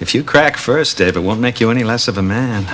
If you crack first, Dave, it won't make you any less of a man.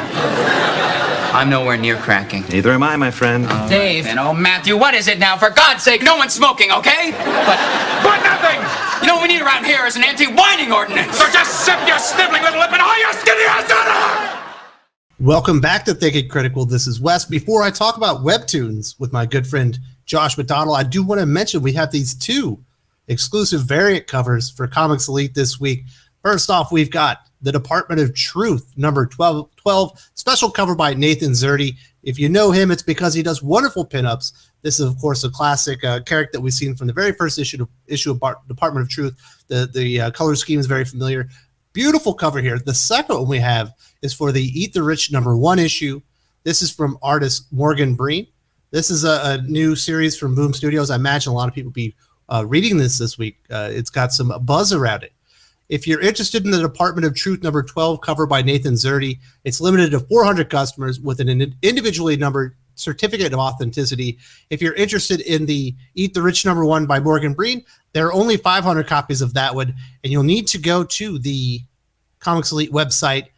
I'm nowhere near cracking. Neither am I, my friend. Dave. And Matthew, what is it now? For God's sake, no one's smoking, okay? But nothing! You know what we need around here is an anti-whining ordinance. So just sip your sniveling little lip and haul your skinny ass out of here! Welcome back to Thinking Critical. This is Wes. Before I talk about Webtoons with my good friend Josh McDonald, I do want to mention we have these two exclusive variant covers for Comics Elite this week. First off, we've got The Department of Truth, number 12, special cover by Nathan Zerdy. If you know him, it's because he does wonderful pinups. This is, of course, a classic character that we've seen from the very first issue of Department of Truth. The color scheme is very familiar. Beautiful cover here. The second one we have is for the Eat the Rich number 1 issue. This is from artist Morgan Breen. This is a new series from Boom Studios. I imagine a lot of people will be reading this week. It's got some buzz around it. If you're interested in the Department of Truth number 12 cover by Nathan Zerdy, it's limited to 400 customers with an individually numbered certificate of authenticity. If you're interested in the Eat the Rich number 1 by Morgan Breen, there are only 500 copies of that one, and you'll need to go to the Comics Elite website.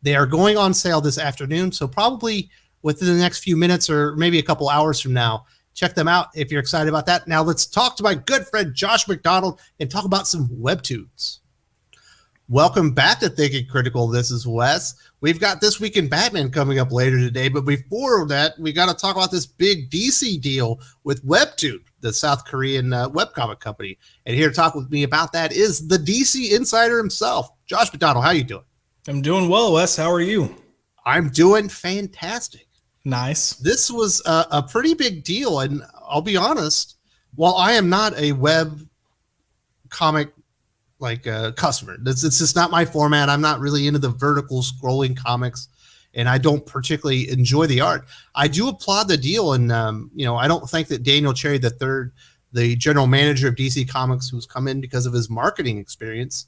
They are going on sale this afternoon, so probably within the next few minutes or maybe a couple hours from now. Check them out if you're excited about that. Now let's talk to my good friend Josh McDonald and talk about some Webtoons. Welcome back to Thinking Critical. This is Wes. We've got This Week in Batman coming up later today, but before that, we got to talk about this big DC deal with Webtoon, the South Korean webcomic company. And here to talk with me about that is the DC insider himself, Josh McDonald. How you doing? I'm doing well, Wes. How are you? I'm doing fantastic. Nice. This was a pretty big deal, and I'll be honest, while I am not a web comic customer. It's just not my format. I'm not really into the vertical scrolling comics, and I don't particularly enjoy the art. I do applaud the deal, and I don't think that Daniel Cherry III, the general manager of DC Comics, who's come in because of his marketing experience,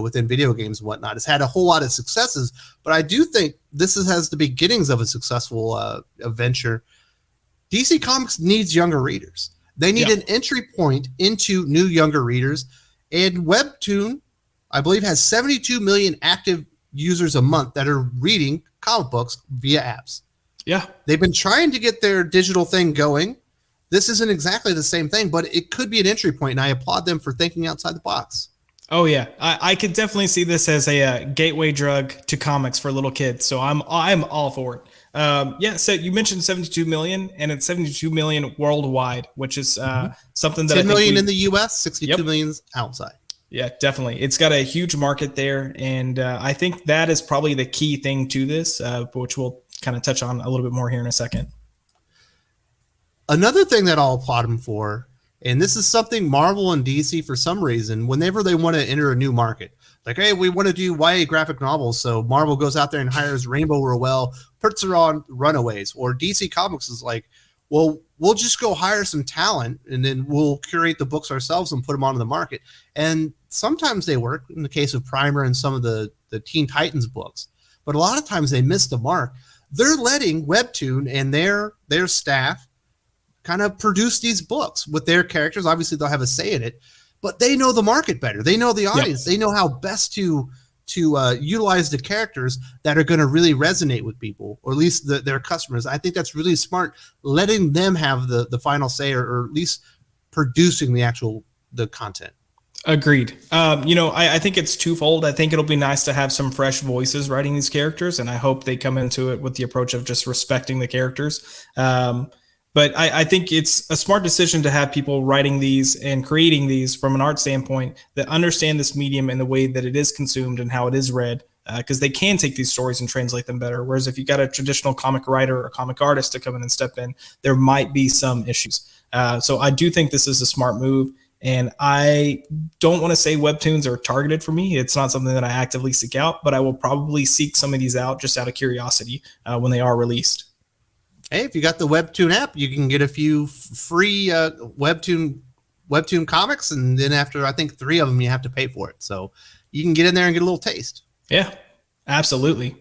within video games and whatnot, has had a whole lot of successes. But I do think this has the beginnings of a successful venture. DC Comics needs younger readers. They need an entry point into new younger readers. And Webtoon, I believe, has 72 million active users a month that are reading comic books via apps. Yeah. They've been trying to get their digital thing going. This isn't exactly the same thing, but it could be an entry point, and I applaud them for thinking outside the box. Oh, yeah. I could definitely see this as a gateway drug to comics for little kids, so I'm all for it. So you mentioned 72 million, and it's 72 million worldwide, which is something that 10 million in the U.S., 62 million outside. Yeah, definitely. It's got a huge market there, and I think that is probably the key thing to this, which we'll kind of touch on a little bit more here in a second. Another thing that I'll applaud him for, and this is something Marvel and DC, for some reason, whenever they want to enter a new market, like, hey, we want to do YA graphic novels. So Marvel goes out there and hires Rainbow Rowell, puts her on Runaways. Or DC Comics is like, well, we'll just go hire some talent and then we'll curate the books ourselves and put them onto the market. And sometimes they work, in the case of Primer and some of the Teen Titans books. But a lot of times they miss the mark. They're letting Webtoon and their staff kind of produce these books with their characters. Obviously, they'll have a say in it, but they know the market better. They know the audience. They know how best to utilize the characters that are going to really resonate with people, or at least their customers. I think that's really smart, letting them have the final say, or at least producing the content. Agreed. I think it's twofold. I think it'll be nice to have some fresh voices writing these characters, and I hope they come into it with the approach of just respecting the characters. But I think it's a smart decision to have people writing these and creating these from an art standpoint that understand this medium and the way that it is consumed and how it is read, because they can take these stories and translate them better. Whereas if you got a traditional comic writer or comic artist to come in and step in, there might be some issues. So I do think this is a smart move. And I don't want to say Webtoons are targeted for me. It's not something that I actively seek out, but I will probably seek some of these out just out of curiosity when they are released. Hey, if you got the Webtoon app, you can get a few free Webtoon comics, and then after, I think, 3 of them, you have to pay for it. So you can get in there and get a little taste. Yeah, absolutely.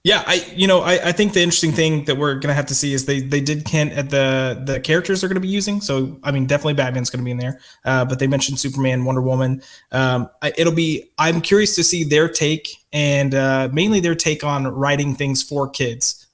Yeah, I think the interesting thing that we're gonna have to see is they did hint at the characters they're gonna be using. So I mean, definitely Batman's gonna be in there, but they mentioned Superman, Wonder Woman. I'm curious to see their take and mainly their take on writing things for kids,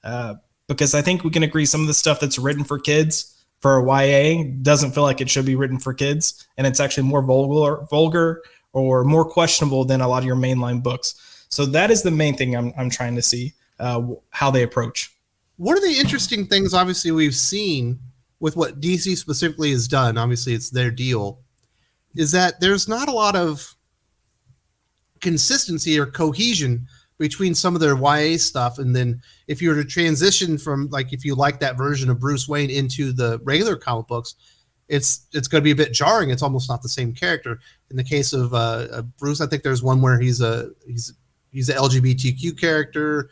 because I think we can agree some of the stuff that's written for kids for YA doesn't feel like it should be written for kids, and it's actually more vulgar or more questionable than a lot of your mainline books. So that is the main thing I'm trying to see how they approach. One of the interesting things, obviously, we've seen with what DC specifically has done, obviously it's their deal, is that there's not a lot of consistency or cohesion between some of their YA stuff. And then if you were to transition from, like, if you like that version of Bruce Wayne into the regular comic books, it's going to be a bit jarring. It's almost not the same character. In the case of Bruce, I think there's one where he's an LGBTQ character,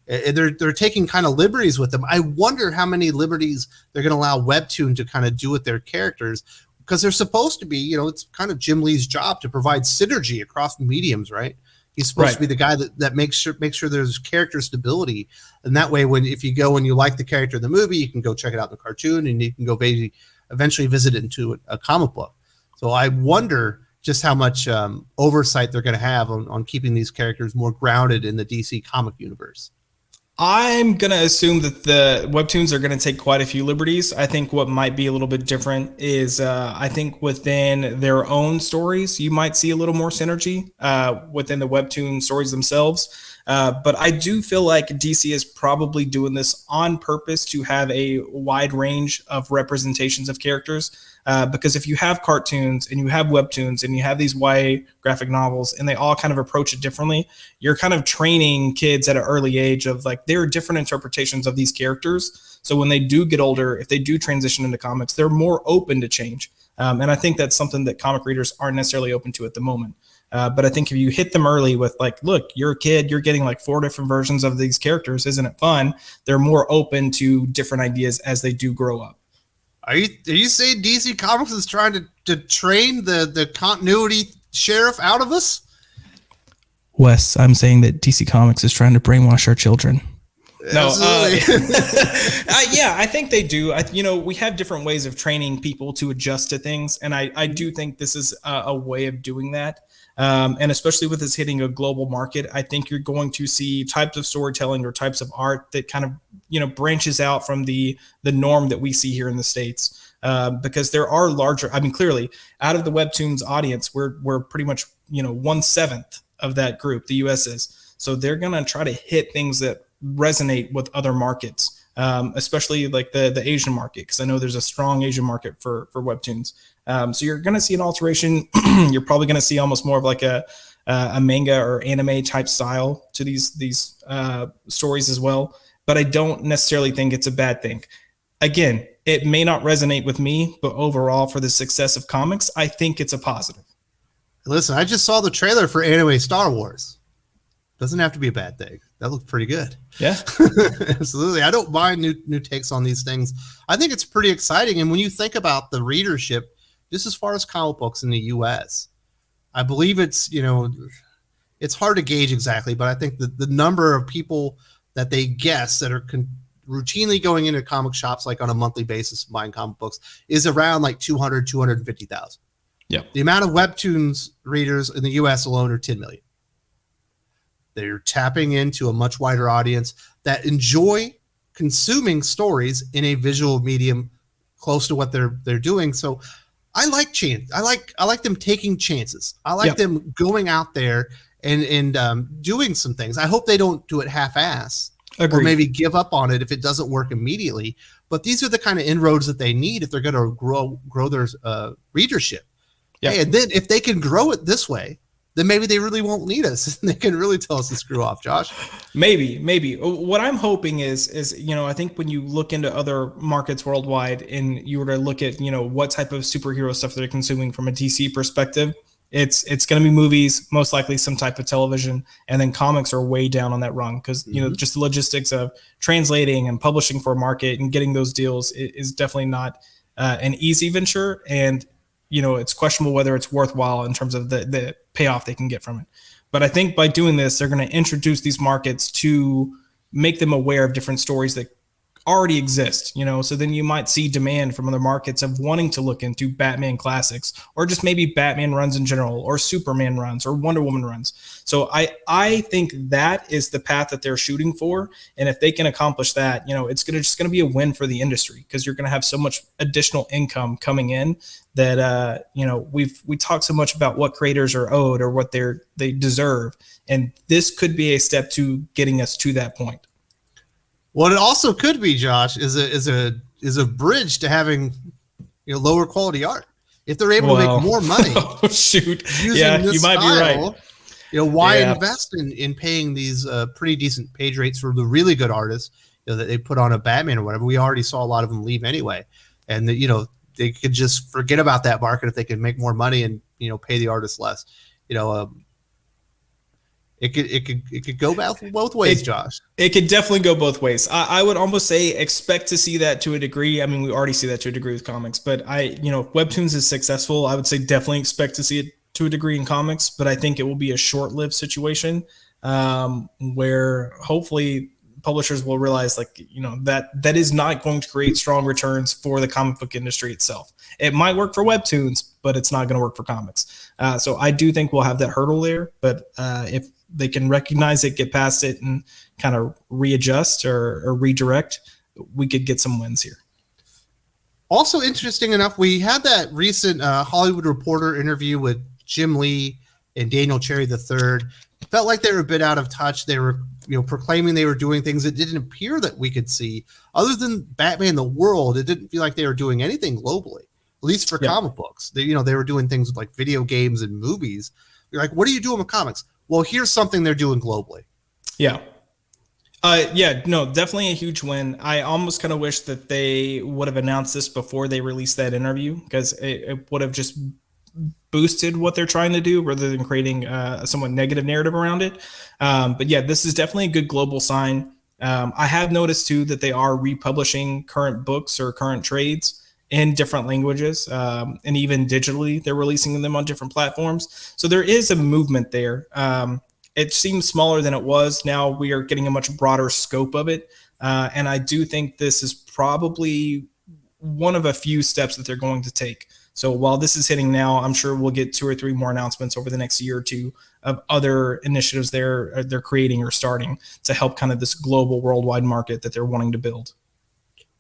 and they're taking kind of liberties with them. I wonder how many liberties they're going to allow Webtoon to kind of do with their characters, because they're supposed to be, it's kind of Jim Lee's job to provide synergy across mediums, right? He's supposed to be the guy that makes sure there's character stability, and that way, if you go and you like the character in the movie, you can go check it out in the cartoon, and you can go eventually visit it into a comic book. So I wonder just how much oversight they're going to have on keeping these characters more grounded in the DC comic universe. I'm going to assume that the Webtoons are going to take quite a few liberties. I think what might be a little bit different is I think within their own stories, you might see a little more synergy within the Webtoon stories themselves. But I do feel like DC is probably doing this on purpose to have a wide range of representations of characters. Because if you have cartoons and you have Webtoons and you have these YA graphic novels and they all kind of approach it differently, you're kind of training kids at an early age of, like, there are different interpretations of these characters. So when they do get older, if they do transition into comics, they're more open to change. And I think that's something that comic readers aren't necessarily open to at the moment. But I think if you hit them early with, like, look, you're a kid, you're getting like 4 different versions of these characters, isn't it fun? They're more open to different ideas as they do grow up. Are you saying DC Comics is trying to train the continuity sheriff out of us? Wes, I'm saying that DC Comics is trying to brainwash our children. No, yeah, I think they do. We have different ways of training people to adjust to things, and I do think this is a way of doing that. And especially with this hitting a global market, I think you're going to see types of storytelling or types of art that kind of, branches out from the norm that we see here in the States. Because there are larger, clearly out of the Webtoons audience, we're pretty much, 1/7 of that group, the US is. So they're going to try to hit things that resonate with other markets, especially like the Asian market, because I know there's a strong Asian market for Webtoons. So you're going to see an alteration. You're probably going to see almost more of like a manga or anime type style to these stories as well. But I don't necessarily think it's a bad thing. Again, it may not resonate with me, but overall for the success of comics, I think it's a positive. Listen, I just saw the trailer for anime Star Wars. Doesn't have to be a bad thing. That looked pretty good. Yeah, absolutely. I don't mind new takes on these things. I think it's pretty exciting. And when you think about the readership, just as far as comic books in the U.S., I believe it's hard to gauge exactly, but I think the number of people that they guess that are routinely going into comic shops, like on a monthly basis, buying comic books, is around like 250,000. Yeah. The amount of Webtoons readers in the U.S. alone are 10 million. They're tapping into a much wider audience that enjoy consuming stories in a visual medium close to what they're doing. So I like change. I like them taking chances. I like them going out there and doing some things. I hope they don't do it half-ass. Agreed. Or maybe give up on it if it doesn't work immediately. But these are the kind of inroads that they need if they're going to grow their readership. Yeah. Hey, and then if they can grow it this way, then maybe they really won't need us. They can really tell us to screw off, Josh. Maybe. What I'm hoping is, I think when you look into other markets worldwide and you were to look at, what type of superhero stuff they're consuming from a DC perspective, it's going to be movies, most likely some type of television, and then comics are way down on that rung because, just the logistics of translating and publishing for a market and getting those deals is definitely not an easy venture. And it's questionable whether it's worthwhile in terms of the payoff they can get from it. But I think by doing this, they're going to introduce these markets to make them aware of different stories that already exist, so then you might see demand from other markets of wanting to look into Batman classics, or just maybe Batman runs in general, or Superman runs, or Wonder Woman runs. So I think that is the path that they're shooting for, and if they can accomplish that, it's just gonna be a win for the industry, because you're gonna have so much additional income coming in that we talk so much about what creators are owed or what they deserve, and this could be a step to getting us to that point. What it also could be, Josh, is a bridge to having lower quality art. If they're able to make more money, oh, shoot, using this you might style, be right. Why invest in paying these pretty decent page rates for the really good artists that they put on a Batman or whatever? We already saw a lot of them leave anyway, and they could just forget about that market if they could make more money and pay the artists less. It could go both ways, Josh. It could definitely go both ways. I would almost say expect to see that to a degree. I mean, we already see that to a degree with comics, but if Webtoons is successful, I would say definitely expect to see it to a degree in comics, but I think it will be a short-lived situation where hopefully publishers will realize that is not going to create strong returns for the comic book industry itself. It might work for Webtoons, but it's not going to work for comics. So I do think we'll have that hurdle there, but if they can recognize it, get past it, and kind of readjust or redirect, we could get some wins here. Also, interesting enough, we had that recent Hollywood Reporter interview with Jim Lee and Daniel Cherry III. It felt like they were a bit out of touch. They were proclaiming they were doing things that didn't appear that we could see. Other than Batman the World, it didn't feel like they were doing anything globally, at least for comic books. They were doing things with like video games and movies. You're like, what are you doing with comics? Well, here's something they're doing globally. Yeah. No, definitely a huge win. I almost kind of wish that they would have announced this before they released that interview, because it would have just boosted what they're trying to do rather than creating a somewhat negative narrative around it. But yeah, this is definitely a good global sign. I have noticed too that they are republishing current books or current trades in different languages, and even digitally, they're releasing them on different platforms. So there is a movement there. It seems smaller than it was. Now we are getting a much broader scope of it. And I do think this is probably one of a few steps that they're going to take. So while this is hitting now, I'm sure we'll get 2 or 3 more announcements over the next year or two of other initiatives they're creating or starting to help kind of this global worldwide market that they're wanting to build.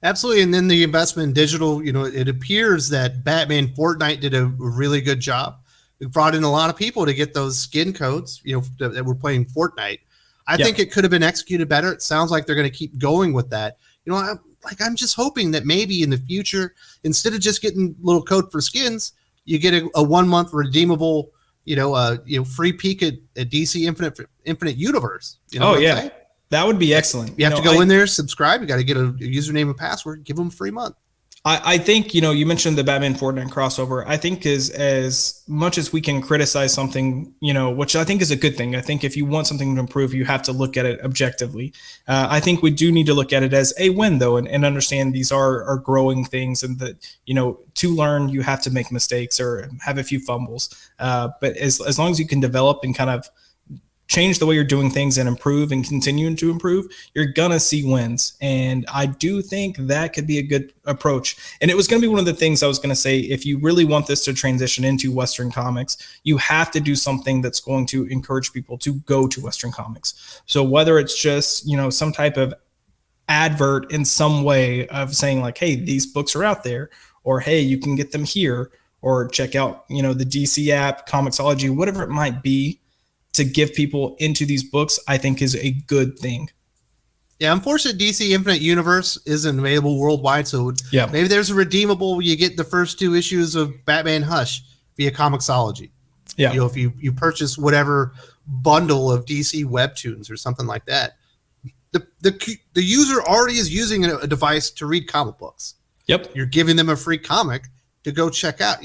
Absolutely. And then the investment in digital, it appears that Batman Fortnite did a really good job. We brought in a lot of people to get those skin codes, that were playing Fortnite. I think it could have been executed better. It sounds like they're going to keep going with that. I'm just hoping that maybe in the future, instead of just getting little code for skins, you get a 1 month redeemable, free peek at DC Infinite Universe. That would be excellent. You have to go in there, subscribe. You got to get a username and password, give them a free month. I think, you mentioned the Batman Fortnite crossover. I think as much as we can criticize something, which I think is a good thing. I think if you want something to improve, you have to look at it objectively. I think we do need to look at it as a win, though, and understand these are growing things, and that, to learn, you have to make mistakes or have a few fumbles. But as long as you can develop and kind of change the way you're doing things and improve and continuing to improve, you're gonna see wins. And I do think that could be a good approach. And it was gonna be one of the things I was gonna say, if you really want this to transition into Western comics, you have to do something that's going to encourage people to go to Western comics. So whether it's just, some type of advert in some way of saying like, hey, these books are out there, or hey, you can get them here, or check out, the DC app, Comixology, whatever it might be, to give people into these books, I think is a good thing. Yeah, unfortunately, DC Infinite Universe isn't available worldwide, so maybe there's a redeemable. You get the first 2 issues of Batman Hush via Comixology. Yeah, if you purchase whatever bundle of DC Webtoons or something like that, the user already is using a device to read comic books. Yep, you're giving them a free comic to go check out.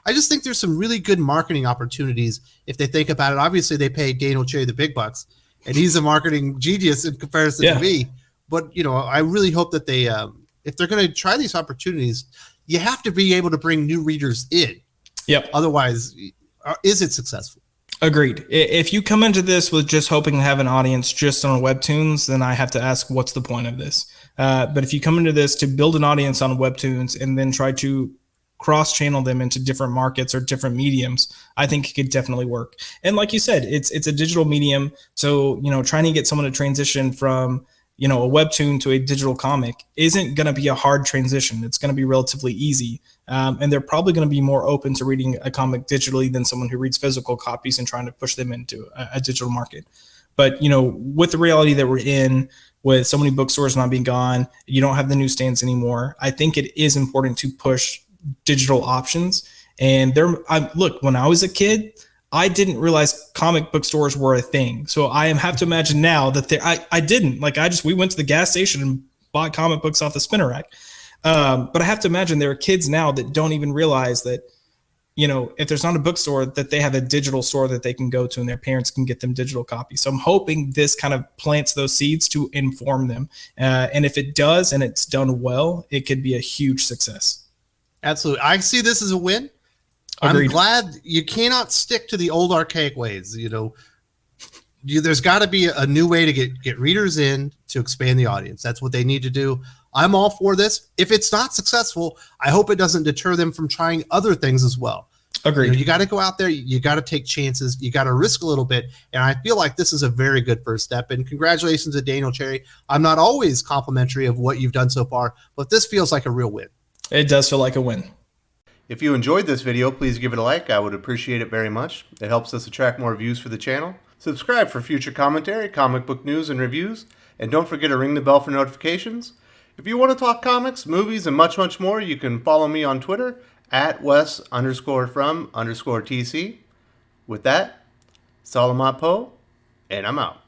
I just think there's some really good marketing opportunities if they think about it. Obviously, they pay Daniel Cherry the big bucks, and he's a marketing genius in comparison to me. But, I really hope that they, if they're going to try these opportunities, you have to be able to bring new readers in. Yep. Otherwise, is it successful? Agreed. If you come into this with just hoping to have an audience just on Webtoons, then I have to ask, what's the point of this? But if you come into this to build an audience on Webtoons and then try to cross-channel them into different markets or different mediums, I think it could definitely work. And like you said, it's a digital medium, so trying to get someone to transition from a Webtoon to a digital comic isn't going to be a hard transition. It's going to be relatively easy. And they're probably going to be more open to reading a comic digitally than someone who reads physical copies and trying to push them into a digital market. But, with the reality that we're in, with so many bookstores not being gone, you don't have the newsstands anymore. I think it is important to push digital options. And look, when I was a kid, I didn't realize comic book stores were a thing. So I have to imagine now that I didn't. We went to the gas station and bought comic books off the spinner rack. But I have to imagine there are kids now that don't even realize that, if there's not a bookstore, that they have a digital store that they can go to and their parents can get them digital copies. So I'm hoping this kind of plants those seeds to inform them. And if it does and it's done well, it could be a huge success. Absolutely. I see this as a win. Agreed. I'm glad you cannot stick to the old archaic ways. There's got to be a new way to get readers in to expand the audience. That's what they need to do. I'm all for this. If it's not successful, I hope it doesn't deter them from trying other things as well. Agreed. You got to go out there. You got to take chances. You got to risk a little bit. And I feel like this is a very good first step. And congratulations to Daniel Cherry. I'm not always complimentary of what you've done so far, but this feels like a real win. It does feel like a win. If you enjoyed this video, please give it a like. I would appreciate it very much. It helps us attract more views for the channel. Subscribe for future commentary, comic book news, and reviews. And don't forget to ring the bell for notifications. If you want to talk comics, movies, and much, much more, you can follow me on Twitter at Wes_from_TC. With that, Salamat Po, and I'm out.